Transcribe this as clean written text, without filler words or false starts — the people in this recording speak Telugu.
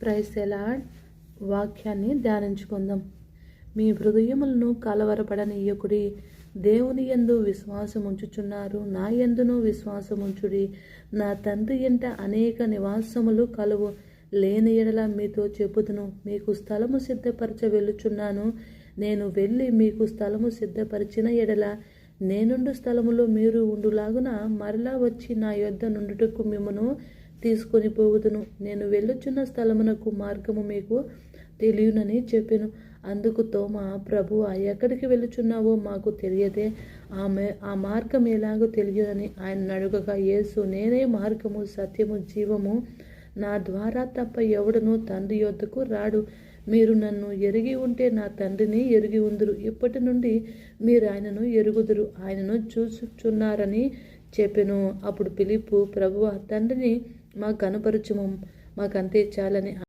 Praise the lord. వాక్యాన్ని ధ్యానించుకుందాం. మీ హృదయములను కలవరపడనీయకుడి. దేవుని యందు విశ్వాసముంచుచున్నారు, నా యందును విశ్వాసముంచుడి. నా తండ్రి ఇంట అనేక నివాసములు కలువు. లేని ఎడల మీతో చెప్పుదును. మీకు స్థలము సిద్ధపరచ వెళ్ళుచున్నాను. నేను వెళ్ళి మీకు స్థలము సిద్ధపరిచిన ఎడల నేనుండు స్థలములో మీరు ఉండులాగున మరలా వచ్చి నా యొద్ద నుండుటకు మిమ్మును తీసుకొని పోవుదును. నేను వెళ్ళుచున్న స్థలమునకు మార్గము మీకు తెలియనని చెప్పెను. అందుకు తోమా, ప్రభువా, ఎక్కడికి వెళ్ళుచున్నావో మాకు తెలియదే, ఆ మార్గం ఎలాగో తెలియదని ఆయన అడుగగా, యేసు, నేనే మార్గము, సత్యము, జీవము. నా ద్వారా తప్ప ఎవడునూ తండ్రి యొద్దకు రాడు. మీరు నన్ను ఎరిగి ఉంటే నా తండ్రిని ఎరిగి ఉందురు. ఇప్పటి నుండి మీరు ఆయనను ఎరుగుదురు, ఆయనను చూచుచున్నారని చెప్పెను. అప్పుడు ఫిలిప్పు, ప్రభువా, తండ్రిని మాకు కనపరచుము, మాకంతే చాలని